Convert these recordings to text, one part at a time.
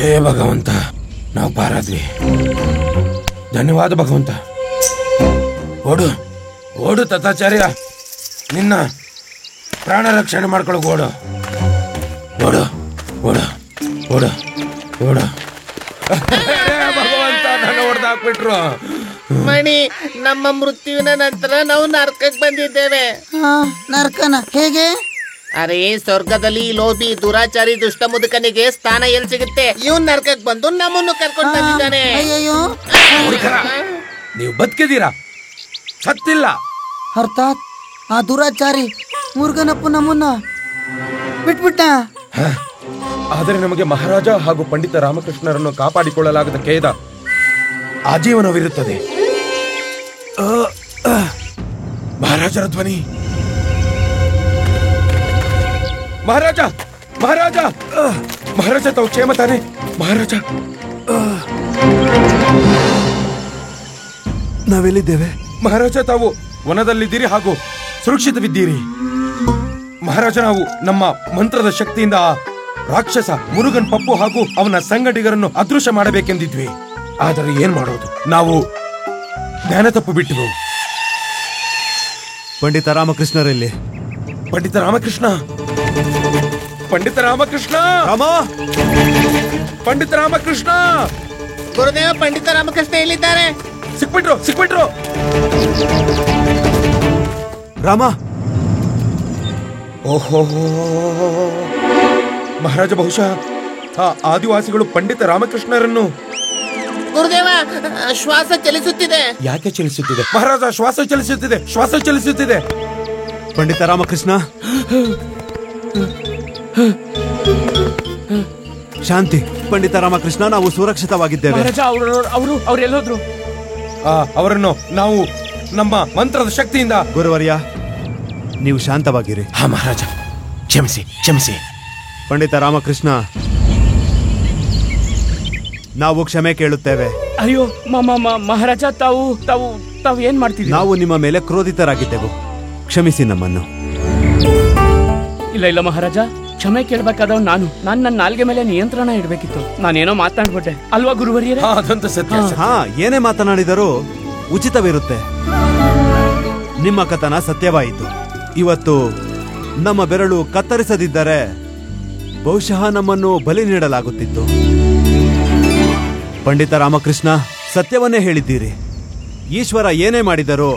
ಹೇ ಭಗವಂತ, ನಾವು ಪಾರಾದ್ವಿ. ಧನ್ಯವಾದ ಭಗವಂತ. ಓಡು ಓಡು ತಥಾಚಾರ್ಯ, ನಿನ್ನ ಪ್ರಾಣ ರಕ್ಷಣೆ ಮಾಡ್ಕೊಳ್ಳೋ. ಓಡು ಓಡು ಓಡು ಓಡು ಓಡು. ಭಗವಂತ ನನ್ನ ಹೊಡೆದು ಹಾಕ್ಬಿಟ್ರು. ಮಣಿ, ನಮ್ಮ ಮೃತ್ಯುವಿನ ನಂತರ ನಾವು ನರಕಕ್ಕೆ ಬಂದಿದ್ದೇವೆ. ನರಕನ ಹೇಗೆ? ಅರೆ, ಸ್ವರ್ಗದಲ್ಲಿ ಲೋಭಿ ದುರಾಚಾರಿ ದುಷ್ಟ ಮುದುಕನಿಗೆ ಸ್ಥಾನ ಎಲ್ಲಿ ಸಿಗುತ್ತೆ? ಇವನ್ ನರಕಕ್ಕೆ ಬಂದು ನಮ್ಮನ್ನು ಕರ್ಕೊಂಡು ಬಂದಿದ್ದಾನೆ. ಅಯ್ಯಯ್ಯೋ, ನೀವು ಬದುಕಿದ್ದೀರಾ, ಸತ್ತಿಲ್ಲ. ಅರ್ಥಾತ್ ಆ ದುರಾಚಾರಿ ಮುರುಗನಪ್ಪ ನಮ್ಮನ್ನ ಬಿಟ್ಬಿಟ್ಟ. ಆದರೆ ನಮಗೆ ಮಹಾರಾಜ ಹಾಗೂ ಪಂಡಿತ ರಾಮಕೃಷ್ಣರನ್ನು ಕಾಪಾಡಿಕೊಳ್ಳಲಾಗದ ಖೇದ ಆಜೀವನವಿರುತ್ತದೆ. ಮಹಾರಾಜರ ಧ್ವನಿ. ಮಹಾರಾಜ ಮಹಾರಾಜ ಮಹಾರಾಜ, ತಾವು ಕ್ಷೇಮ ತಾನೆ? ಮಹಾರಾಜ, ನಾವೆಲ್ಲಿದ್ದೇವೆ? ಮಹಾರಾಜ, ತಾವು ವನದಲ್ಲಿದ್ದೀರಿ ಹಾಗೂ ಸುರಕ್ಷಿತವಿದ್ದೀರಿ. ಮಹಾರಾಜ, ನಾವು ನಮ್ಮ ಮಂತ್ರದ ಶಕ್ತಿಯಿಂದ ರಾಕ್ಷಸ ಮುರುಗನ್ ಪಪ್ಪು ಹಾಗೂ ಅವನ ಸಂಗಡಿಗರನ್ನು ಅದೃಶ್ಯ ಮಾಡಬೇಕೆಂದಿದ್ವಿ. ಆದರೆ ಏನ್ ಮಾಡೋದು, ನಾವು ಜ್ಞಾನ ತಪ್ಪು ಬಿಟ್ಟಿವು. ಪಂಡಿತ ರಾಮಕೃಷ್ಣರಲ್ಲಿ. ಪಂಡಿತ ರಾಮಕೃಷ್ಣ, ಪಂಡಿತ ರಾಮಕೃಷ್ಣ, ಪಂಡಿತ ರಾಮಕೃಷ್ಣ. ಗುರುದೇವ, ಪಂಡಿತ ರಾಮಕೃಷ್ಣ ಎಲ್ಲಿದ್ದಾರೆ? ಸಿಕ್ಬಿಟ್ರು ಸಿಕ್ಬಿಟ್ರು. ರಾಮ. ಓಹೋ ಮಹಾರಾಜ, ಬಹುಶಃ ಆ ಆದಿವಾಸಿಗಳು ಪಂಡಿತ ರಾಮಕೃಷ್ಣರನ್ನು. ಗುರುದೇವ, ಶ್ವಾಸ ಚಲಿಸುತ್ತಿದೆ. ಯಾಕೆ ಚಲಿಸುತ್ತಿದೆ ಮಹಾರಾಜ? ಶ್ವಾಸ ಚಲಿಸುತ್ತಿದೆ, ಶ್ವಾಸ ಚಲಿಸುತ್ತಿದೆ. ಪಂಡಿತ ರಾಮಕೃಷ್ಣ, ಶಾಂತಿ. ಪಂಡಿತ ರಾಮಕೃಷ್ಣ, ನಾವು ಸುರಕ್ಷಿತವಾಗಿದ್ದೇವೆ. ಅವರೆಲ್ಲೋದ್ರು? ಅವರನ್ನು ನಾವು ನಮ್ಮ ಮಂತ್ರದ ಶಕ್ತಿಯಿಂದ. ಗುರುವರ್ಯ, ನೀವು ಶಾಂತವಾಗಿರಿ. ಹಾ ಮಹಾರಾಜ, ಕ್ಷಮಿಸಿ ಕ್ಷಮಿಸಿ. ಪಂಡಿತ ರಾಮಕೃಷ್ಣ, ನಾವು ಕ್ಷಮೆ ಕೇಳುತ್ತೇವೆ. ಅಯ್ಯೋ ಮಹಾರಾಜ, ತಾವು ತಾವು ತಾವು ಏನ್ ಮಾಡ್ತಿದ್ದೀರಿ? ನಾವು ನಿಮ್ಮ ಮೇಲೆ ಕ್ರೋಧಿತರಾಗಿದ್ದೆವು, ಕ್ಷಮಿಸಿ ನಮ್ಮನ್ನು. ಇಲ್ಲ ಇಲ್ಲ ಮಹಾರಾಜ, ಕ್ಷಮೆ ಕೇಳಬೇಕಾದವ್ ನಾನು ನನ್ನ ನಾಲ್ಗೆ ಮೇಲೆ ನಿಯಂತ್ರಣ ಇಡಬೇಕಿತ್ತು. ನಾನೇನೋ ಮಾತನಾಡ್ಬಿಟ್ಟೆ ಅಲ್ವಾ ಗುರುವರಿಯರೇ? ಅದಂತ ಸತ್ಯ. ಹಾ, ಏನೇ ಮಾತನಾಡಿದರೂ ಉಚಿತವಿರುತ್ತೆ. ನಿಮ್ಮ ಕಥನ ಸತ್ಯವಾಯಿತು. ಇವತ್ತು ನಮ್ಮ ಬೆರಳು ಕತ್ತರಿಸದಿದ್ದರೆ ಬಹುಶಃ ನಮ್ಮನ್ನು ಬಲಿ ನೀಡಲಾಗುತ್ತಿತ್ತು. ಪಂಡಿತ ರಾಮಕೃಷ್ಣ, ಸತ್ಯವನ್ನೇ ಹೇಳಿದ್ದೀರಿ. ಈಶ್ವರ ಏನೇ ಮಾಡಿದರೂ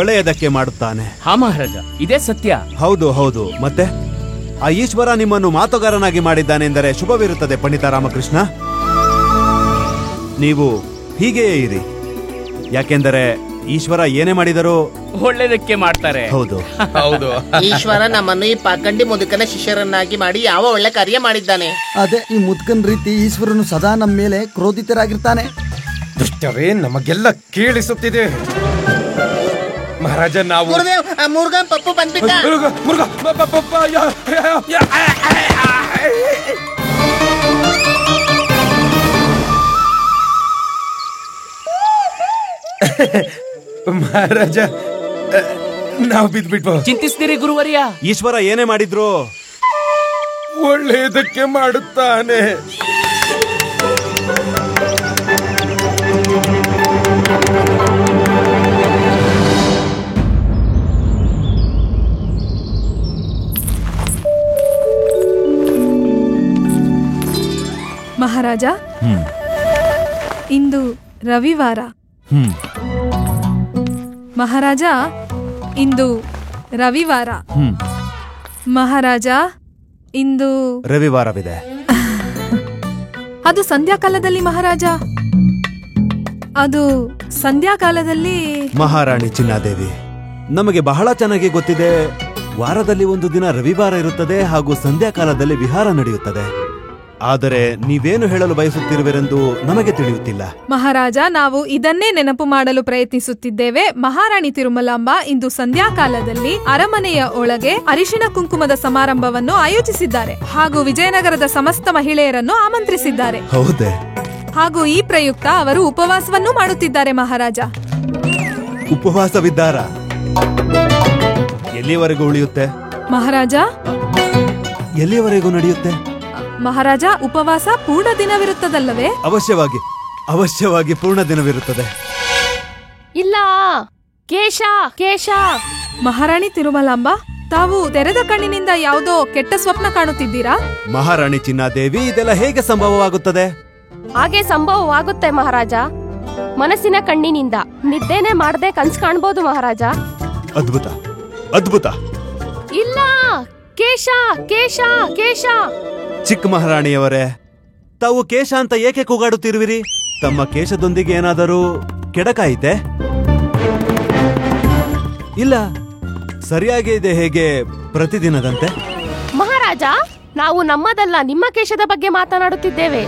ಒಳ್ಳೆಯದಕ್ಕೆ ಮಾಡುತ್ತಾನೆ. ಹಾ ಮಹಾರಾಜ, ಇದೇ ಸತ್ಯ. ಹೌದು ಹೌದು. ಮತ್ತೆ ಆ ಈಶ್ವರ ನಿಮ್ಮನ್ನು ಮಾತುಗಾರನಾಗಿ ಮಾಡಿದ್ದಾನೆಂದರೆ ಶುಭವಿರುತ್ತದೆ. ಪಂಡಿತ ರಾಮಕೃಷ್ಣ, ನೀವು ಹೀಗೆಯೇ ಇರಿ. ಯಾಕೆಂದರೆ ಈಶ್ವರ ಏನೇ ಮಾಡಿದರೂ ಒಳ್ಳೆಯದಕ್ಕೆ ಮಾಡ್ತಾರೆ. ಹೌದು ಹೌದು. ಈಶ್ವರ ನಮ್ಮನ್ನು ಈ ಪಾಖಂಡಿ ಮುದುಕನ ಶಿಷ್ಯರನ್ನಾಗಿ ಮಾಡಿ ಯಾವ ಒಳ್ಳೆ ಕಾರ್ಯ ಮಾಡಿದ್ದಾನೆ. ಅದೇ ಈ ಮುದುಕನ್ ರೀತಿ ಈಶ್ವರನು ಸದಾ ನಮ್ಮ ಮೇಲೆ ಕ್ರೋಧಿತರಾಗಿರ್ತಾನೆ. ದುಷ್ಟರೇ, ನಮಗೆಲ್ಲ ಕೇಳಿಸುತ್ತಿದೆ. ಮಹಾರಾಜ, ನಾವು ಗುರುದೇವ್, ಮುರುಗನ್ ಪಪ್ಪು ಬಂದ್ಬಿಟ್ಟ. ಮಹಾರಾಜ, ನಾವು ಬಿದ್ಬಿಟ್ವು. ಚಿಂತಿಸ್ತೀರಿ ಗುರುವರ್ಯ? ಈಶ್ವರ ಏನೇ ಮಾಡಿದ್ರು ಒಳ್ಳೆಯದಕ್ಕೆ ಮಾಡುತ್ತಾನೆ. ಮಹಾರಾಜ, ಇಂದು ರವಿವಾರ. ಮಹಾರಾಜ, ಇಂದು ರವಿವಾರ. ಮಹಾರಾಜ, ಇಂದು ರವಿವಾರವಿದೆ. ಅದು ಸಂಧ್ಯಾಕಾಲದಲ್ಲಿ ಮಹಾರಾಜ. ಅದು ಸಂಧ್ಯಾಕಾಲದಲ್ಲಿ. ಮಹಾರಾಣಿ ಚಿನ್ನಾದೇವಿ, ನಮಗೆ ಬಹಳ ಚೆನ್ನಾಗಿ ಗೊತ್ತಿದೆ. ವಾರದಲ್ಲಿ ಒಂದು ದಿನ ರವಿವಾರ ಇರುತ್ತದೆ ಹಾಗೂ ಸಂಧ್ಯಾಕಾಲದಲ್ಲಿ ವಿಹಾರ ನಡೆಯುತ್ತದೆ. ಆದರೆ ನೀವೇನು ಹೇಳಲು ಬಯಸುತ್ತಿರುವಿರೆಂದು ನಮಗೆ ತಿಳಿಯುತ್ತಿಲ್ಲ. ಮಹಾರಾಜ, ನಾವು ಇದನ್ನೇ ನೆನಪು ಮಾಡಲು ಪ್ರಯತ್ನಿಸುತ್ತಿದ್ದೇವೆ. ಮಹಾರಾಣಿ ತಿರುಮಲಾಂಬ ಇಂದು ಸಂಧ್ಯಾಕಾಲದಲ್ಲಿ ಅರಮನೆಯ ಒಳಗೆ ಅರಿಶಿನ ಕುಂಕುಮದ ಸಮಾರಂಭವನ್ನು ಆಯೋಜಿಸಿದ್ದಾರೆ ಹಾಗೂ ವಿಜಯನಗರದ ಸಮಸ್ತ ಮಹಿಳೆಯರನ್ನು ಆಮಂತ್ರಿಸಿದ್ದಾರೆ. ಹೌದೇ? ಹಾಗೂ ಈ ಪ್ರಯುಕ್ತ ಅವರು ಉಪವಾಸವನ್ನೂ ಮಾಡುತ್ತಿದ್ದಾರೆ. ಮಹಾರಾಜ, ಉಪವಾಸವಿದ್ದಾರಾ? ಎಲ್ಲಿಯವರೆಗೂ ಉಳಿಯುತ್ತೆ? ಮಹಾರಾಜ, ಎಲ್ಲಿಯವರೆಗೂ ನಡೆಯುತ್ತೆ? ಮಹಾರಾಜ, ಉಪವಾಸ ಪೂರ್ಣ ದಿನವಿರುತ್ತದಲ್ಲವೇ? ಅವಶ್ಯವಾಗಿ ಪೂರ್ಣ ದಿನವಿರುತ್ತದೆ. ಇಲ್ಲ, ಕೇಶ ಕೇಶ. ಮಹಾರಾಣಿ ತಿರುಮಲಾಂಬ, ತಾವು ತೆರೆದ ಕಣ್ಣಿನಿಂದ ಯಾವುದೋ ಕೆಟ್ಟ ಸ್ವಪ್ನ ಕಾಣುತ್ತಿದ್ದೀರಾ? ಮಹಾರಾಣಿ ಚಿನ್ನಾದೇವಿ, ಇದೆಲ್ಲ ಹೇಗೆ ಸಂಭವವಾಗುತ್ತದೆ? ಹಾಗೆ ಸಂಭವವಾಗುತ್ತೆ ಮಹಾರಾಜ. ಮನಸ್ಸಿನ ಕಣ್ಣಿನಿಂದ ನಿದ್ದೆನೆ ಮಾಡದೆ ಕನ್ಸು ಕಾಣ್ಬೋದು ಮಹಾರಾಜ. ಅದ್ಭುತ. ಇಲ್ಲ, ಕೇಶ ಕೇಶ ಕೇಶ. ಚಿಕ್ಕ ಮಹಾರಾಣಿಯವರೇ, ತಾವು ಕೇಶ ಅಂತ ಏಕೆ ಕೂಗಾಡುತ್ತಿರುವಿರಿ? ತಮ್ಮ ಕೇಶದೊಂದಿಗೆ ಏನಾದರೂ ಕೆಡಕಾಯಿತೆ? ಇಲ್ಲ, ಸರಿಯಾಗಿ ಇದೆ, ಹೇಗೆ ಪ್ರತಿದಿನದಂತೆ. ಮಹಾರಾಜ, ನಾವು ನಮ್ಮದಲ್ಲ ನಿಮ್ಮ ಕೇಶದ ಬಗ್ಗೆ ಮಾತನಾಡುತ್ತಿದ್ದೇವೆ.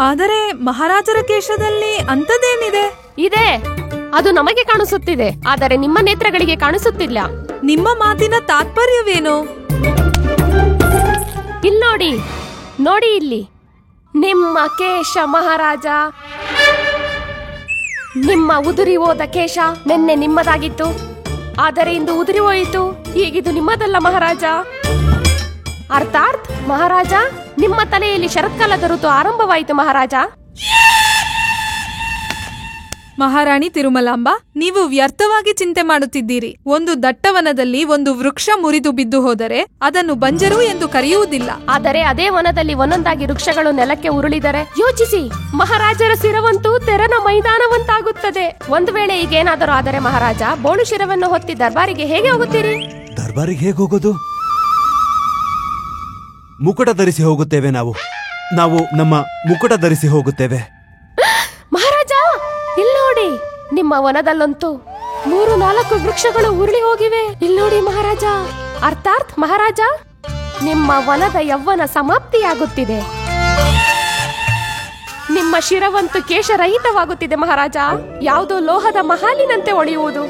ಆದರೆ ಮಹಾರಾಜರ ಕೇಶದಲ್ಲಿ ಅಂಥದ್ದೇನಿದೆ? ಇದೆ, ಅದು ನಮಗೆ ಕಾಣಿಸುತ್ತಿದೆ, ಆದರೆ ನಿಮ್ಮ ನೇತ್ರಗಳಿಗೆ ಕಾಣಿಸುತ್ತಿಲ್ಲ. ನಿಮ್ಮ ಮಾತಿನ ತಾತ್ಪರ್ಯವೇನು? ಇಲ್ಲಿ ನೋಡಿ ಇಲ್ಲಿ ನಿಮ್ಮ ಕೇಶ ಮಹಾರಾಜ. ನಿಮ್ಮ ಉದುರಿ ಹೋದ ಕೇಶ ನಿನ್ನೆ ನಿಮ್ಮದಾಗಿತ್ತು, ಆದರೆ ಇಂದು ಉದುರಿ ಹೋಯಿತು. ಈಗಿದು ನಿಮ್ಮದಲ್ಲ ಮಹಾರಾಜ. ಅರ್ಥಾತ್ ಮಹಾರಾಜ, ನಿಮ್ಮ ತಲೆಯಲ್ಲಿ ಶರತ್ಕಾಲದ ಋತು ಆರಂಭವಾಯಿತು ಮಹಾರಾಜ. ಮಹಾರಾಣಿ ತಿರುಮಲಾಂಬ, ನೀವು ವ್ಯರ್ಥವಾಗಿ ಚಿಂತೆ ಮಾಡುತ್ತಿದ್ದೀರಿ. ಒಂದು ದಟ್ಟವನದಲ್ಲಿ ಒಂದು ವೃಕ್ಷ ಮುರಿದು ಬಿದ್ದು ಹೋದರೆ ಅದನ್ನು ಬಂಜರು ಎಂದು ಕರೆಯುವುದಿಲ್ಲ. ಆದರೆ ಅದೇ ವನದಲ್ಲಿ ಒಂದೊಂದಾಗಿ ವೃಕ್ಷಗಳು ನೆಲಕ್ಕೆ ಉರುಳಿದರೆ ಯೋಚಿಸಿ, ಮಹಾರಾಜರ ಶಿರವಂತೂ ತೆರನ ಮೈದಾನವಂತಾಗುತ್ತದೆ. ಒಂದು ವೇಳೆ ಈಗೇನಾದರೂ ಆದರೆ ಮಹಾರಾಜ, ಬೋಳು ಶಿರವನ್ನು ಹೊತ್ತಿ ದರ್ಬಾರಿಗೆ ಹೇಗೆ ಹೋಗುತ್ತೀರಿ? ದರ್ಬಾರಿಗೆ ಹೇಗೆ ಹೋಗೋದು? ಮುಕುಟ ಧರಿಸಿ ಹೋಗುತ್ತೇವೆ. ನಾವು ನಮ್ಮ ಮುಕುಟ ಧರಿಸಿ ಹೋಗುತ್ತೇವೆ. ಮಹಾರಾಜ, ಇಲ್ಲಿ ನೋಡಿ, ನಿಮ್ಮ ವನದಲ್ಲಂತೂ 3-4 ವೃಕ್ಷಗಳು ಉರುಳಿ ಹೋಗಿವೆ. ಇಲ್ಲಿ ನೋಡಿ ಮಹಾರಾಜ. ಅರ್ಥಾತ್ ಮಹಾರಾಜ, ನಿಮ್ಮ ವನದ ಯೌವನ ಸಮಾಪ್ತಿಯಾಗುತ್ತಿದೆ. ನಿಮ್ಮ ಶಿರವಂತೂ ಕೇಶರಹಿತವಾಗುತ್ತಿದೆ ಮಹಾರಾಜ. ಯಾವುದೋ ಲೋಹದ ಮಹಾಲಿನಂತೆ ಒಳೆಯುವುದು.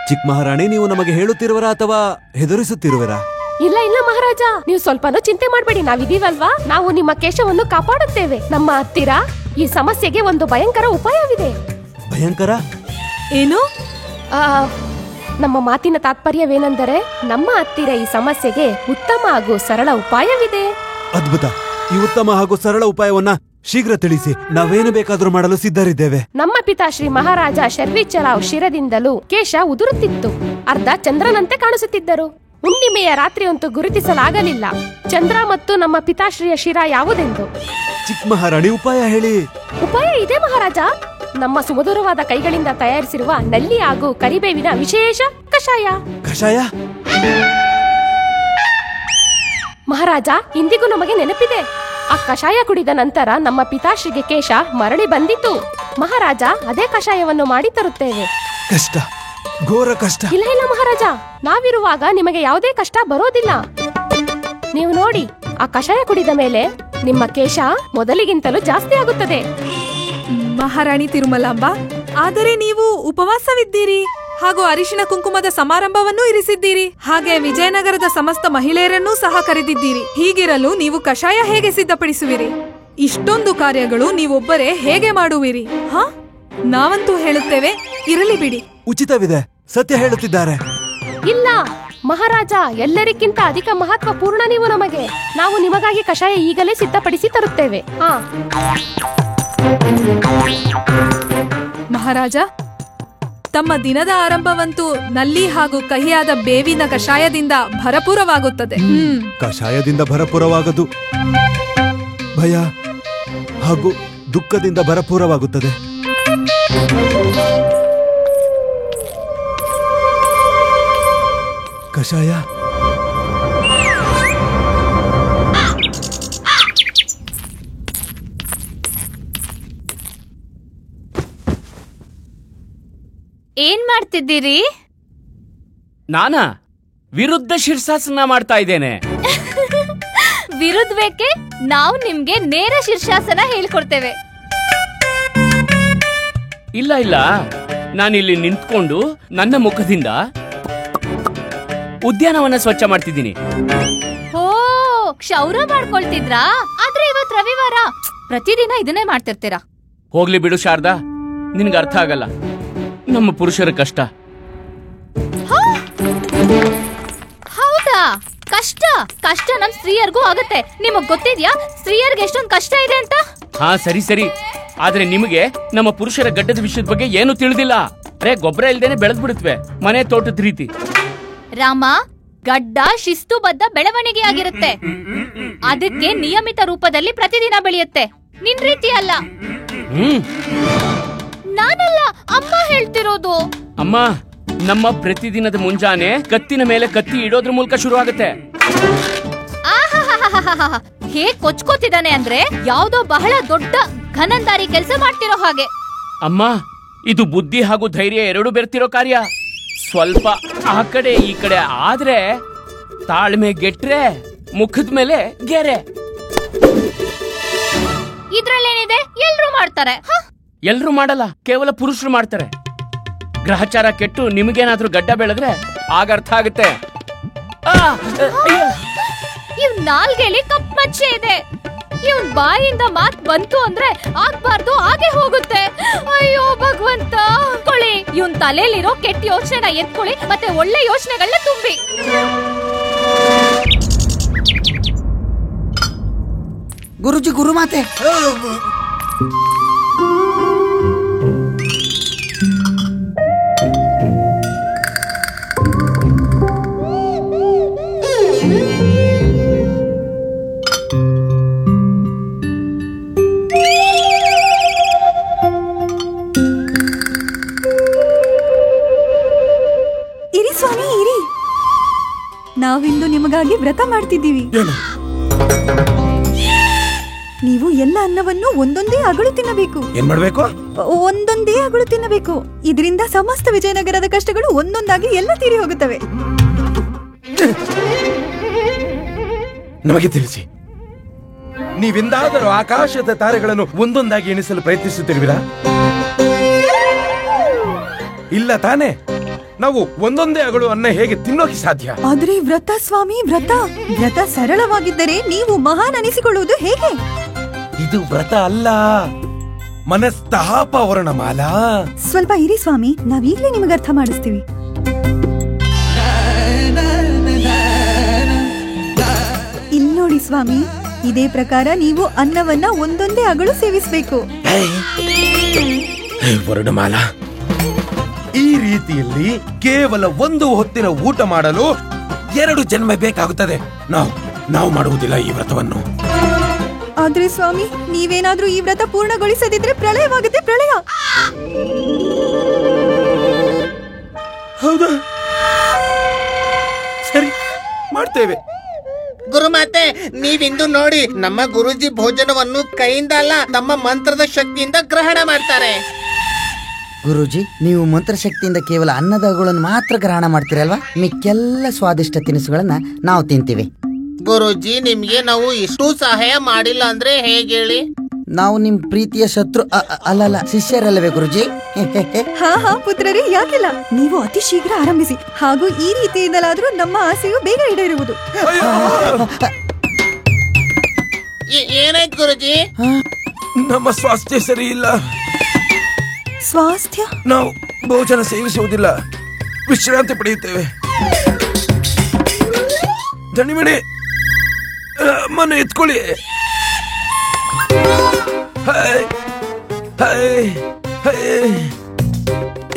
ಚಿಕ್ಕ ಮಹಾರಾಣಿ, ನೀವು ನಮಗೆ ಹೇಳುತ್ತಿರುವರಾ ಅಥವಾ ಹೆದರಿಸುತ್ತಿರುವರಾ? ಇಲ್ಲ ಮಹಾರಾಜ, ನೀವು ಸ್ವಲ್ಪನೂ ಚಿಂತೆ ಮಾಡಬೇಡಿ. ನಾವಿದೀವಲ್ವಾ, ನಾವು ನಿಮ್ಮ ಕೇಶವನ್ನು ಕಾಪಾಡುತ್ತೇವೆ. ನಮ್ಮ ಹತ್ತಿರ ಈ ಸಮಸ್ಯೆಗೆ ಒಂದು ಭಯಂಕರ ಉಪಾಯವಿದೆ. ಭಯಂಕರ ಏನು? ನಮ್ಮ ಮಾತಿನ ತಾತ್ಪರ್ಯವೇನೆಂದರೆ, ನಮ್ಮ ಹತ್ತಿರ ಈ ಸಮಸ್ಯೆಗೆ ಉತ್ತಮ ಹಾಗೂ ಸರಳ ಉಪಾಯವಿದೆ. ಅದ್ಭುತ. ಈ ಉತ್ತಮ ಹಾಗೂ ಸರಳ ಉಪಾಯವನ್ನ ಶೀಘ್ರ ತಿಳಿಸಿ. ನಾವೇನು ಬೇಕಾದರೂ ಮಾಡಲು ಸಿದ್ಧರಿದ್ದೇವೆ. ನಮ್ಮ ಪಿತಾಶ್ರೀ ಮಹಾರಾಜ ಶರ್ವಿಚರಾವ್ ಶಿರದಿಂದಲೂ ಕೇಶ ಉದುರುತ್ತಿತ್ತು. ಅರ್ಧ ಚಂದ್ರನಂತೆ ಕಾಣಿಸುತ್ತಿದ್ದರು. ಹುಣ್ಣಿಮೆಯ ರಾತ್ರಿಯಂತೂ ಗುರುತಿಸಲಾಗಲಿಲ್ಲ ಚಂದ್ರ ಮತ್ತು ನಮ್ಮ ಪಿತಾಶ್ರೀಯ ಶಿರ ಯಾವುದೆಂದು. ಚಿಕ್ಕ ಮಹಾರಾಣಿ, ಉಪಾಯ ಹೇಳಿ. ಉಪಾಯ ಇದೆ ಮಹಾರಾಜ. ನಮ್ಮ ಸುಮಧುರವಾದ ಕೈಗಳಿಂದ ತಯಾರಿಸಿರುವ ನಲ್ಲಿ ಹಾಗೂ ಕರಿಬೇವಿನ ವಿಶೇಷ ಕಷಾಯ. ಮಹಾರಾಜ, ಇಂದಿಗೂ ನಮಗೆ ನೆನಪಿದೆ. ಆ ಕಷಾಯ ಕುಡಿದ ನಂತರ ನಮ್ಮ ಪಿತಾಶ್ರೀಗೆ ಕೇಶ ಮರಳಿ ಬಂದಿತು. ಮಹಾರಾಜ, ಅದೇ ಕಷಾಯವನ್ನು ಮಾಡಿ ತರುತ್ತೇವೆ. ಕಷ್ಟ, ಘೋರ ಕಷ್ಟ. ಇಲ್ಲ ಮಹಾರಾಜ, ನಾವಿರುವಾಗ ನಿಮಗೆ ಯಾವುದೇ ಕಷ್ಟ ಬರೋದಿಲ್ಲ. ನೀವು ನೋಡಿ, ಆ ಕಷಾಯ ಕುಡಿದ ಮೇಲೆ ನಿಮ್ಮ ಕೇಶ ಮೊದಲಿಗಿಂತಲೂ ಜಾಸ್ತಿ ಆಗುತ್ತದೆ. ಮಹಾರಾಣಿ ತಿರುಮಲಾಂಬ, ಆದರೆ ನೀವು ಉಪವಾಸವಿದ್ದೀರಿ ಹಾಗೂ ಅರಿಶಿನ ಕುಂಕುಮದ ಸಮಾರಂಭವನ್ನೂ ಇರಿಸಿದ್ದೀರಿ. ಹಾಗೆ ವಿಜಯನಗರದ ಸಮಸ್ತ ಮಹಿಳೆಯರನ್ನೂ ಸಹ ಕರೆದಿದ್ದೀರಿ. ಹೀಗಿರಲು ನೀವು ಕಷಾಯ ಹೇಗೆ ಸಿದ್ಧಪಡಿಸುವಿರಿ? ಇಷ್ಟೊಂದು ಕಾರ್ಯಗಳು ನೀವೊಬ್ಬರೇ ಹೇಗೆ ಮಾಡುವಿರಿ? ನಾವಂತೂ ಹೇಳುತ್ತೇವೆ, ಇರಲಿ ಬಿಡಿ. ಉಚಿತವಿದೆ, ಸತ್ಯ ಹೇಳುತ್ತಿದ್ದಾರೆ. ಇಲ್ಲ ಮಹಾರಾಜ, ಎಲ್ಲರಿಗಿಂತ ಅಧಿಕ ಮಹತ್ವ ಪೂರ್ಣ ನೀವು ನಮಗೆ. ನಾವು ನಿಮಗಾಗಿ ಕಷಾಯ ಈಗಲೇ ಸಿದ್ಧಪಡಿಸಿ ತರುತ್ತೇವೆ. ಮಹಾರಾಜ, ತಮ್ಮ ದಿನದ ಆರಂಭವಂತೂ ನಲ್ಲಿ ಹಾಗೂ ಕಹಿಯಾದ ಬೇವಿನ ಕಷಾಯದಿಂದ ಭರಪೂರವಾಗುತ್ತದೆ. ಕಷಾಯದಿಂದ ಭರಪೂರವಾಗದು, ಭಯ ಹಾಗೂ ದುಃಖದಿಂದ ಭರಪೂರವಾಗುತ್ತದೆ. ಕಷಾಯ ಏನ್ ಮಾಡ್ತಿದ್ದೀರಿ? ನಾನಾ ವಿರುದ್ಧ ಶೀರ್ಷಾಸನ ಮಾಡ್ತಾ ಇದ್ದೇನೆ. ವಿರುದ್ಧ ಬೇಕೆ? ನಾವು ನಿಮ್ಗೆ ನೇರ ಶೀರ್ಷಾಸನ ಹೇಳ್ಕೊಡ್ತೇವೆ. ಇಲ್ಲ, ನಾನಿಲ್ಲಿ ನಿಂತ್ಕೊಂಡು ನನ್ನ ಮುಖದಿಂದ ಉದ್ಯಾನವನ ಸ್ವಚ್ಛ ಮಾಡ್ತಿದ್ದೀನಿ. ಓ, ಕ್ಷೌರ ಮಾಡ್ಕೊಳ್ತಿದ್ರಾ? ಆದ್ರೆ ಇವತ್ ರವಿವಾರ, ಪ್ರತಿದಿನ ಇದನ್ನೇ ಮಾಡ್ತಿರ್ತೀರಾ. ಹೋಗ್ಲಿ ಬಿಡು ಶಾರದಾ, ನಿನ್ಗೆ ಅರ್ಥ ಆಗಲ್ಲ ನಮ್ಮ ಪುರುಷರ ಕಷ್ಟ. ಹೌದಾ? ಕಷ್ಟ ಕಷ್ಟ ಕಷ್ಟ ನಮ್ ಸ್ತ್ರೀಯರ್ಗೂ ಆಗತ್ತೆ. ನಿಮಗ್ ಗೊತ್ತಿದ್ಯಾ ಸ್ತ್ರೀಯರ್ಗೆ ಎಷ್ಟೊಂದ್ ಕಷ್ಟ ಇದೆ ಅಂತ? ಹಾ ಸರಿ ಸರಿ, ಆದ್ರೆ ನಿಮಗೆ ನಮ್ಮ ಪುರುಷರ ಗಡ್ಡದ ವಿಷಯದ ಬಗ್ಗೆ ಏನು ತಿಳಿದಿಲ್ಲ. ಅರೆ ಗೊಬ್ಬರ ಇಲ್ದೇನೆ ಬೆಳೆದ್ ಬಿಡುತ್ತವೆ ಮನೆ ತೋಟದ ರೀತಿ. ರಾಮ, ಗಡ್ಡ ಶಿಸ್ತುಬದ್ಧ ಬೆಳವಣಿಗೆ ಆಗಿರುತ್ತೆ. ಅದಕ್ಕೆ ನಿಯಮಿತ ರೂಪದಲ್ಲಿ ಪ್ರತಿದಿನ ಬೆಳೆಯುತ್ತೆ. ನಿನ್ ರೀತಿ ಅಲ್ಲ. ನಾನಲ್ಲ, ಅಮ್ಮ ಹೇಳ್ತಿರೋದು. ಅಮ್ಮ, ನಮ್ಮ ಪ್ರತಿದಿನದ ಮುಂಜಾನೆ ಕತ್ತಿನ ಮೇಲೆ ಕತ್ತಿ ಇಡೋದ್ರ ಮೂಲಕ ಶುರು ಆಗುತ್ತೆ. ಹೇಗ್ ಕೊಚ್ಕೋತಿದ್ದಾನೆ ಅಂದ್ರೆ ಯಾವ್ದೋ ಬಹಳ ದೊಡ್ಡ ಘನಂದಾರಿ ಕೆಲಸ ಮಾಡ್ತಿರೋ ಹಾಗೆ. ಅಮ್ಮ, ಇದು ಬುದ್ಧಿ ಹಾಗೂ ಧೈರ್ಯ ಎರಡು ಬೆರ್ತಿರೋ ಕಾರ್ಯ. ಸ್ವಲ್ಪ ಆ ಕಡೆ ಈ ಕಡೆ ಆದ್ರೆ ತಾಳ್ಮೆ ಗೆಟ್ರೆ ಮುಖದ ಮೇಲೆ ಗೆರೆ. ಇದ್ರಲ್ಲೇನಿದೆ, ಎಲ್ರು ಮಾಡ್ತಾರೆ. ಎಲ್ರು ಮಾಡಲ್ಲ, ಕೇವಲ ಪುರುಷರು ಮಾಡ್ತಾರೆ. ಗ್ರಹಚಾರ ಕೆಟ್ಟು ನಿಮಗೇನಾದ್ರೂ ಗಡ್ಡ ಬೆಳೆದ್ರೆ ಆಗ ಅರ್ಥ ಆಗುತ್ತೆ. ಇವ್ ನಾಲ್ಗೆಲಿ ಕಪ್ ಮಚ್ಚೆ ಇದೆ. ಇವನ್ ಬಾಯಿಂದ ಮಾತ್ ಬಂತು ಅಂದ್ರೆ ಆಗ್ಬಾರ್ದು, ಹಾಗೆ ಹೋಗುತ್ತೆ. ಅಯ್ಯೋ ಭಗವಂತ, ಕೊಳ್ಳಿ ಇವನ್ ತಲೆಯಲ್ಲಿರೋ ಕೆಟ್ಟ ಯೋಚನೆನ ಎತ್ಕೊಳ್ಳಿ, ಮತ್ತೆ ಒಳ್ಳೆ ಯೋಚನೆಗಳನ್ನ ತುಂಬಿ. ಗುರುಜಿ, ಗುರುಮಾತೆ. ಇರಿ ಸ್ವಾಮಿ, ಇರಿ. ನಾವಿಂದು ನಿಮಗಾಗಿ ವ್ರತ ಮಾಡ್ತಿದ್ದೀವಿ. ನೀವು ಎಲ್ಲ ಅನ್ನವನ್ನು ಒಂದೊಂದೇ ಅಗಳು ತಿನ್ನಬೇಕು. ಏನ್ ಮಾಡ್ಬೇಕು? ಒಂದೊಂದೇ ಅಗಳು ತಿನ್ನಬೇಕು. ಇದರಿಂದ ಸಮಸ್ತ ವಿಜಯನಗರದ ಕಷ್ಟಗಳು ಒಂದೊಂದಾಗಿ ಎಲ್ಲ ತೀರಿ ಹೋಗುತ್ತವೆ. ನಮಗೆ ತಿಳಿಸಿ, ನೀವೆಂದಾದರೂ ಆಕಾಶದ ತಾರೆಗಳನ್ನು ಒಂದೊಂದಾಗಿ ಎಣಿಸಲು ಪ್ರಯತ್ನಿಸುತ್ತಿರುವಿರಾ? ಇಲ್ಲ ತಾನೇ? ನಾವು ಒಂದೊಂದೇ ಅಗಳು ಅನ್ನ ಹೇಗೆ ತಿನ್ನೋಕೆ ಸಾಧ್ಯ? ಆದ್ರೆ ವ್ರತ ಸ್ವಾಮಿ, ವ್ರತ ಸರಳವಾಗಿದ್ದರೆ ನೀವು ಮಹಾನ್ ಅನಿಸಿಕೊಳ್ಳುವುದು ಹೇಗೆ? ಇದು ವ್ರತ ಅಲ್ಲ, ಮನಸ್ತಾಪ ವರ್ಣಮಾಲಾ. ಸ್ವಲ್ಪ ಇರಿ ಸ್ವಾಮಿ, ನಾವೀಗ್ಲೇ ನಿಮಗೆ ಅರ್ಥ ಮಾಡಿಸ್ತೀವಿ. ಇಲ್ಲಿ ನೋಡಿ ಸ್ವಾಮಿ, ಇದೇ ಪ್ರಕಾರ ನೀವು ಅನ್ನವನ್ನ ಒಂದೊಂದೇ ಅಗಳು ಸೇವಿಸಬೇಕು. ವರ್ಣಮಾಲಾ, ಈ ರೀತಿಯಲ್ಲಿ ಕೇವಲ ಒಂದು ಹೊತ್ತಿನ ಊಟ ಮಾಡಲು 2 ಜನ್ಮ ಬೇಕಾಗುತ್ತದೆ. ನಾವು ಮಾಡುವುದಿಲ್ಲ ಈ ವ್ರತವನ್ನು. ಆದ್ರೆ ಸ್ವಾಮಿ, ನೀವೇನಾದ್ರೂ ಈ ವ್ರತ ಪೂರ್ಣಗೊಳಿಸದಿದ್ರೆ ಪ್ರಳಯವಾಗುತ್ತೆ, ಪ್ರಳಯ. ಹೌದಾ? ಸರಿ, ಮಾಡ್ತೇವೆ. ಗುರುಮಾತೆ, ನೀವಿಂದು ನೋಡಿ, ನಮ್ಮ ಗುರುಜಿ ಭೋಜನವನ್ನು ಕೈಯಿಂದ ಅಲ್ಲ, ತಮ್ಮ ಮಂತ್ರದ ಶಕ್ತಿಯಿಂದ ಗ್ರಹಣ ಮಾಡ್ತಾರೆ. ಗುರುಜಿ, ನೀವು ಮಂತ್ರಶಕ್ತಿಯಿಂದ ಕೇವಲ ಅನ್ನದ ಅಗಳನ್ನು ಮಾತ್ರ ಗ್ರಹಣ ಮಾಡ್ತೀರಲ್ವಾ? ಮಿಕ್ಕೆಲ್ಲ ಸ್ವಾದಿಷ್ಟ ತಿನಿಸುಗಳನ್ನ ನಾವು ತಿಂತೀವಿ. ಗುರುಜಿ, ನಿಮ್ಗೆ ನಾವು ಇಷ್ಟು ಸಹಾಯ ಮಾಡಿಲ್ಲ ಅಂದ್ರೆ ಹೇಗೆ ಹೇಳಿ? ನಾವು ನಿಮ್ ಪ್ರೀತಿಯ ಶತ್ರು ಅಲ್ಲಲ್ಲ, ಶಿಷ್ಯರಲ್ಲವೇ ಗುರುಜಿ? ಹಾ ಪುತ್ರರೇ, ಯಾಕಿಲ್ಲ. ನೀವು ಅತಿ ಶೀಘ್ರ ಆರಂಭಿಸಿ, ಹಾಗೂ ಈ ರೀತಿಯಿಂದಲಾದ್ರೂ ನಮ್ಮ ಆಸೆಯು ಬೇಗ ಈಡೇರುವುದು. ಏನಾಯ್ತು ಗುರುಜಿ? ನಮ್ಮ ಸ್ವಾಸ್ಥ್ಯ ಸರಿ ಇಲ್ಲ. ಸ್ವಾಸ್ಥ್ಯ? ನಾವು ಭೋಜನ ಸೇವಿಸುವುದಿಲ್ಲ, ವಿಶ್ರಾಂತಿ ಪಡೆಯುತ್ತೇವೆ. ದಣಿಮಣಿ, ಮನೆ ಎತ್ಕೊಳ್ಳಿ.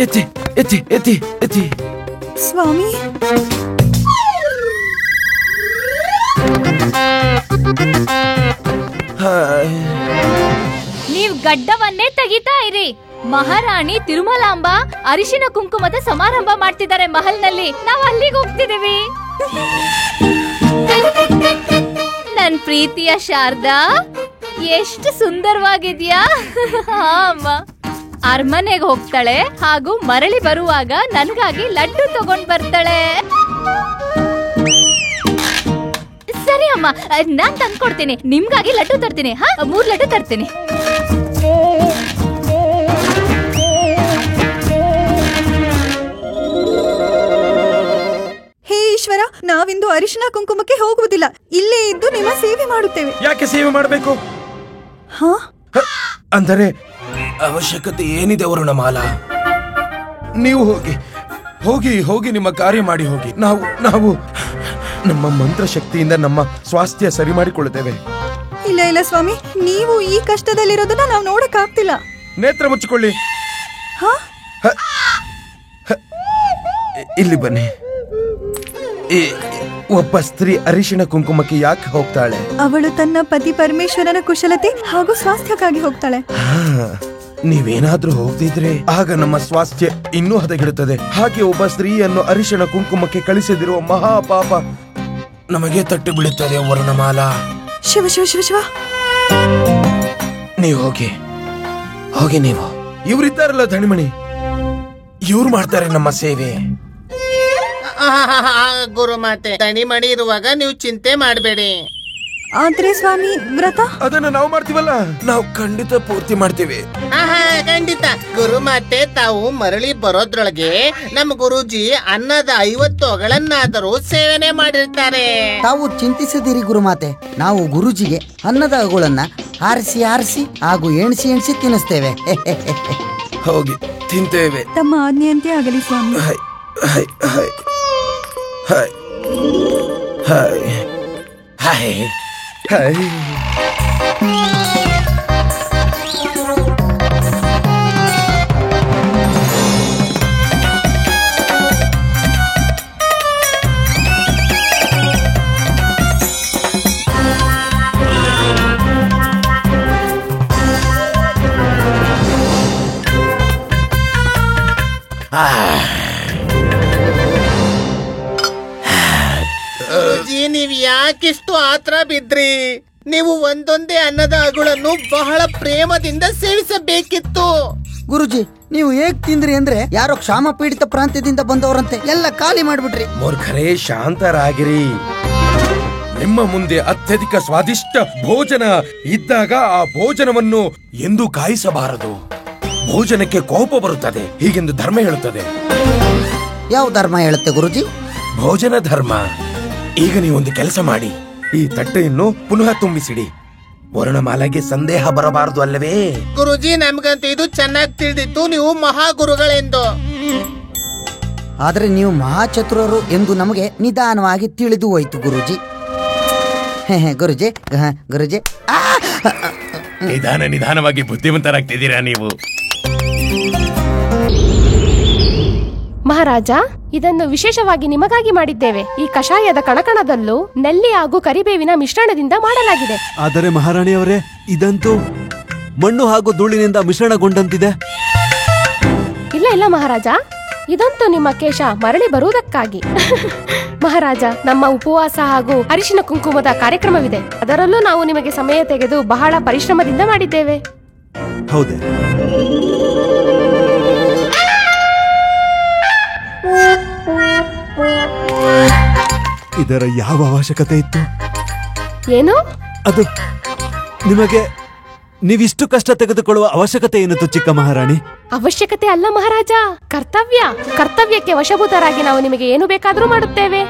ಎತ್ತಿ ಎತ್ತಿ ಎತ್ತಿ ಎತ್ತಿ. ಸ್ವಾಮಿ, ನೀವ್ ಗಡ್ಡವನ್ನೇ ತೆಗಿತಾ ಇರಿ. ಮಹಾರಾಣಿ ತಿರುಮಲಾಂಬ ಅರಿಶಿನ ಕುಂಕುಮದ ಸಮಾರಂಭ ಮಾಡ್ತಿದ್ದಾರೆ ಮಹಲ್ನಲ್ಲಿ. ನಾವ್ ಅಲ್ಲಿಗೆ ಹೋಗ್ತಿದೀವಿ. ನನ್ ಪ್ರೀತಿಯ ಶಾರದಾ, ಎಷ್ಟು ಸುಂದರವಾಗಿದ್ಯಾ. ಅಮ್ಮ ಅರಮನೆಗೆ ಹೋಗ್ತಾಳೆ, ಹಾಗೂ ಮರಳಿ ಬರುವಾಗ ನನ್ಗಾಗಿ ಲಡ್ಡು ತಗೊಂಡ್ ಬರ್ತಾಳೆ. ಸರಿ ಅಮ್ಮ, ನಾನ್ ತಂದ್ಕೊಡ್ತೀನಿ. ನಿಮ್ಗಾಗಿ ಲಡ್ಡು ತರ್ತೀನಿ. 3 ಲಡ್ಡು ತರ್ತೀನಿ. ಹೇ ಈಶ್ವರ, ನಾವಿಂದು ಅರಿಶಿನ ಕುಂಕುಮಕ್ಕೆ ಹೋಗುವುದಿಲ್ಲ, ಇಲ್ಲೇ ಇದ್ದು ನಿಮ್ಮ ಸೇವೆ ಮಾಡುತ್ತೇವೆ. ಯಾಕೆ ಸೇವೆ ಮಾಡಬೇಕು? ಅಂದರೆ ಅವಶ್ಯಕತೆ ಏನಿದೆ ವರುಣಮಾಲಾ? ನೀವು ಹೋಗಿ ಹೋಗಿ ಹೋಗಿ ನಿಮ್ಮ ಕಾರ್ಯ ಮಾಡಿ ಹೋಗಿ. ನಾವು ನಮ್ಮ ಮಂತ್ರಶಕ್ತಿಯಿಂದ ನಮ್ಮ ಸ್ವಾಸ್ಥ್ಯ ಸರಿ ಮಾಡಿಕೊಳ್ಳುತ್ತೇವೆ. ಇಲ್ಲ ಇಲ್ಲ ಸ್ವಾಮಿ, ನೀವು ಈ ಕಷ್ಟದಲ್ಲಿರೋದನ್ನ ನಾವು ನೋಡಕ್ ಆಗ್ತಿಲ್ಲ. ನೇತ್ರ ಮುಚ್ಚಿಕೊಳ್ಳಿ. ಹಾ? ಇಲ್ಲಿ ಬನ್ನಿ. ಒಬ್ಬ ಸ್ತ್ರೀ ಅರಿಶಿಣ ಕುಂಕುಮಕ್ಕೆ ಯಾಕೆ ಹೋಗ್ತಾಳೆ? ಅವಳು ತನ್ನ ಪತಿ ಪರಮೇಶ್ವರನ ಕುಶಲತೆ ಹಾಗೂ ಸ್ವಾಸ್ಥ್ಯಕ್ಕಾಗಿ ಹೋಗ್ತಾಳೆ. ನೀವೇನಾದ್ರೂ ಹೋಗ್ತಿದ್ರೆ ಆಗ ನಮ್ಮ ಸ್ವಾಸ್ಥ್ಯ ಇನ್ನೂ ಹದಗೆಡುತ್ತದೆ. ಹಾಗೆ ಒಬ್ಬ ಸ್ತ್ರೀಯನ್ನು ಅರಿಶಿಣ ಕುಂಕುಮಕ್ಕೆ ಕಳಿಸದಿರುವ ಮಹಾಪಾಪ ನಮಗೆ ತಟ್ಟು ಬೀಳುತ್ತದೆ. ವರ್ಣಮಾಲಾ, ಶಿವ ಶಿವ ಶಿವ ಶಿವ. ನೀವು ಹೋಗಿ ನೀವು. ಇವ್ರಿದ್ದಾರಲ್ಲ ಧಣಿಮಣಿ, ಇವ್ರು ಮಾಡ್ತಾರೆ ನಮ್ಮ ಸೇವೆ. ಗುರುಮಾತೆ, ದಣಿಮಣಿ ಇರುವಾಗ ನೀವು ಚಿಂತೆ ಮಾಡಬೇಡಿ. ಆದ್ರೆ ಸ್ವಾಮಿ, ವ್ರತ ಅದನ್ನ ನಾವು ಮಾಡ್ತೀವಲ್ಲ, ನಾವು ಖಂಡಿತ ಪೂರ್ತಿ ಮಾಡ್ತೀವಿ. ಖಂಡಿತ. ಗುರುಮಾತೆ, ತಾವು ಮರಳಿ ಬರೋದ್ರೊಳಗೆ ನಮ್ಮ ಗುರೂಜಿ ಅನ್ನದ 50 ಅಗಳನ್ನಾದರೂ ಸೇವನೆ ಮಾಡಿರ್ತಾರೆ. ತಾವು ಚಿಂತಿಸದಿರಿ ಗುರುಮಾತೆ, ನಾವು ಗುರುಜಿಗೆ ಅನ್ನದ ಅಗುಳನ್ನ ಆರಿಸಿ ಹಾಗೂ ಎಣಿಸಿ ತಿನ್ನಿಸ್ತೇವೆ. ಹೋಗಿ ತಿಂತೇವೆ. ತಮ್ಮ ಆಜ್ಞೆಯಂತೆ ಆಗಲಿ ಸ್ವಾಮಿ. Hi hi hi hi hi hi. Guruji, ನೀವ್ ಯಾಕಿಷ್ಟು ಆತ್ರ ಬಿದ್ರಿ? ನೀವು ಒಂದೊಂದೇ ಅನ್ನದ ಅಗುಳನ್ನು ಬಹಳ ಪ್ರೇಮದಿಂದ ಸೇವಿಸಬೇಕಿತ್ತು. ಗುರುಜಿ, ನೀವು ಹೇಗ್ ತಿಂದ್ರಿ ಅಂದ್ರೆ ಯಾರೋ ಕ್ಷಾಮ ಪೀಡಿತ ಪ್ರಾಂತ್ಯದಿಂದ ಬಂದವರಂತೆ ಎಲ್ಲ ಖಾಲಿ ಮಾಡ್ಬಿಟ್ರಿ. ಮೂರ್ಖರೇ, ಶಾಂತರಾಗಿರಿ. ನಿಮ್ಮ ಮುಂದೆ ಅತ್ಯಧಿಕ ಸ್ವಾದಿಷ್ಟ ಭೋಜನ ಇದ್ದಾಗ ಆ ಭೋಜನವನ್ನು ಎಂದು ಕಾಯಿಸಬಾರದು. ಭೋಜನಕ್ಕೆ ಕೋಪ ಬರುತ್ತದೆ ಹೀಗೆಂದು ಧರ್ಮ ಹೇಳುತ್ತದೆ. ಯಾವ ಧರ್ಮ ಹೇಳುತ್ತೆ ಗುರುಜಿ? ಭೋಜನ ಧರ್ಮ. ಈಗ ನೀವೊಂದು ಕೆಲಸ ಮಾಡಿ, ಈ ತಟ್ಟೆಯನ್ನು ಪುನಃ ತುಂಬಿಸಿಡಿ. ವರ್ಣಮಾಲೆಗೆ ಸಂದೇಹ ಬರಬಾರದು ಅಲ್ಲವೇ? ಗುರುಜಿ, ನಮ್ಗಂತೂ ಇದು ಚೆನ್ನಾಗಿ ತಿಳಿದಿತ್ತು, ನೀವು ಮಹಾಗುರುಗಳೆಂದು. ಆದ್ರೆ ನೀವು ಮಹಾಚತುರರು ಎಂದು ನಮಗೆ ನಿಧಾನವಾಗಿ ತಿಳಿದು ಹೋಯ್ತು ಗುರುಜಿ. ಗುರುಜಿ ನಿಧಾನವಾಗಿ ಬುದ್ಧಿವಂತರಾಗ್ತಿದ್ದೀರಾ ನೀವು. ಮಹಾರಾಜ, ಇದನ್ನು ವಿಶೇಷವಾಗಿ ನಿಮಗಾಗಿ ಮಾಡಿದ್ದೇವೆ. ಈ ಕಷಾಯದ ಕಣಕಣದಲ್ಲೂ ನೆಲ್ಲಿ ಹಾಗೂ ಕರಿಬೇವಿನ ಮಿಶ್ರಣದಿಂದ ಮಾಡಲಾಗಿದೆ. ಆದರೆ ಮಹಾರಾಣಿಯವರೇ, ಇದಂತೂ ಮಣ್ಣು ಹಾಗೂ ಧೂಳಿನಿಂದ ಮಿಶ್ರಣಗೊಂಡಂತಿದೆ. ಇಲ್ಲ ಮಹಾರಾಜ, ಇದಂತೂ ನಿಮ್ಮ ಕೇಶ ಮರಳಿ ಬರುವುದಕ್ಕಾಗಿ. ಮಹಾರಾಜ, ನಮ್ಮ ಉಪವಾಸ ಹಾಗೂ ಅರಿಶಿನ ಕುಂಕುಮದ ಕಾರ್ಯಕ್ರಮವಿದೆ. ಅದರಲ್ಲೂ ನಾವು ನಿಮಗೆ ಸಮಯ ತೆಗೆದು ಬಹಳ ಪರಿಶ್ರಮದಿಂದ ಮಾಡಿದ್ದೇವೆ. ಹೌದೇ? ಇದರ ಯಾವ ಅವಶ್ಯಕತೆ ಇತ್ತು? ಏನು? ಅದು ನಿಮಗೆ ನೀವಿಷ್ಟು ಕಷ್ಟ ತೆಗೆದುಕೊಳ್ಳುವ ಅವಶ್ಯಕತೆ ಏನಿತ್ತು ಚಿಕ್ಕ ಮಹಾರಾಣಿ? ಅವಶ್ಯಕತೆ ಅಲ್ಲ ಮಹಾರಾಜ, ಕರ್ತವ್ಯಕ್ಕೆ ವಶಭೂತರಾಗಿ ನಾವು ನಿಮಗೆ ಏನು ಬೇಕಾದರೂ ಮಾಡುತ್ತೇವೆ.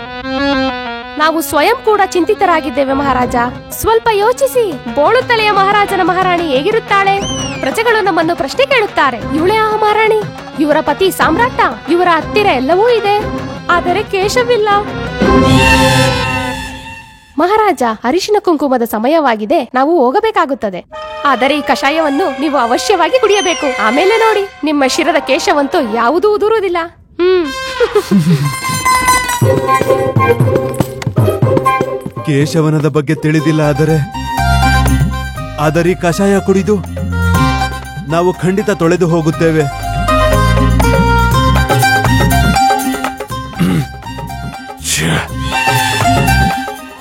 ನಾವು ಸ್ವಯಂ ಕೂಡ ಚಿಂತಿತರಾಗಿದ್ದೇವೆ ಮಹಾರಾಜ. ಸ್ವಲ್ಪ ಯೋಚಿಸಿ, ಬೋಳು ತಲೆಯ ಮಹಾರಾಜನ ಮಹಾರಾಣಿ ಹೇಗಿರುತ್ತಾಳೆ? ಪ್ರಜೆಗಳು ನಮ್ಮನ್ನು ಪ್ರಶ್ನೆ ಕೇಳುತ್ತಾರೆ, ಇವಳೇ ಆ ಮಹಾರಾಣಿ, ಇವರ ಪತಿ ಸಾಮ್ರಾಟ, ಇವರ ಹತ್ತಿರ ಎಲ್ಲವೂ ಇದೆ, ಆದರೆ ಕೇಶವಿಲ್ಲ. ಮಹಾರಾಜ, ಅರಿಶಿನ ಕುಂಕುಮದ ಸಮಯವಾಗಿದೆ, ನಾವು ಹೋಗಬೇಕಾಗುತ್ತದೆ. ಆದರೆ ಈ ಕಷಾಯವನ್ನು ನೀವು ಅವಶ್ಯವಾಗಿ ಕುಡಿಯಬೇಕು. ಆಮೇಲೆ ನೋಡಿ, ನಿಮ್ಮ ಶಿರದ ಕೇಶವಂತೂ ಯಾವುದೂ ಉದುರುವುದಿಲ್ಲ. ಕೇಶವನದ ಬಗ್ಗೆ ತಿಳಿದಿಲ್ಲ, ಆದರೆ ಈ ಕಷಾಯ ಕುಡಿದು ನಾವು ಖಂಡಿತ ತೊಳೆದು ಹೋಗುತ್ತೇವೆ.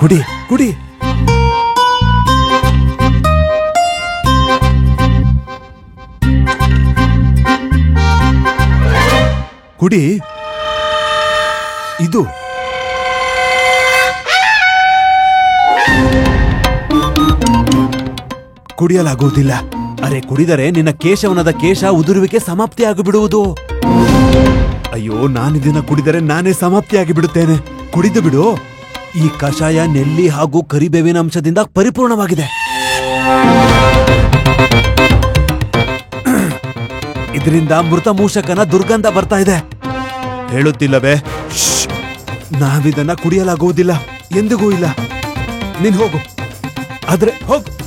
ಕುಡಿ ಕುಡಿ. ಕುಡಿ. ಇದು ಕುಡಿಯಲಾಗುವುದಿಲ್ಲ. ಅರೆ, ಕುಡಿದರೆ ನಿನ್ನ ಕೇಶವನದ ಕೇಶ ಉದುರುವಿಕೆ ಸಮಾಪ್ತಿಯಾಗಿ ಬಿಡುವುದು. ಅಯ್ಯೋ, ನಾನಿದನ್ನ ಕುಡಿದರೆ ನಾನೇ ಸಮಾಪ್ತಿಯಾಗಿ ಬಿಡುತ್ತೇನೆ. ಕುಡಿದು ಬಿಡು. ಈ ಕಷಾಯ ನೆಲ್ಲಿ ಹಾಗೂ ಕರಿಬೇವಿನ ಅಂಶದಿಂದ ಪರಿಪೂರ್ಣವಾಗಿದೆ. ಇದರಿಂದ ಮೃತ ಮೂಷಕನ ದುರ್ಗಂಧ ಬರ್ತಾ ಇದೆ. ಹೇಳುತ್ತಿಲ್ಲವೇ? ನಾವಿದನ್ನ ಕುಡಿಯಲಾಗುವುದಿಲ್ಲ. ಎಂದಿಗೂ ಇಲ್ಲ. ನೀನ್ ಹೋಗು. ಆದ್ರೆ ಹೋಗು.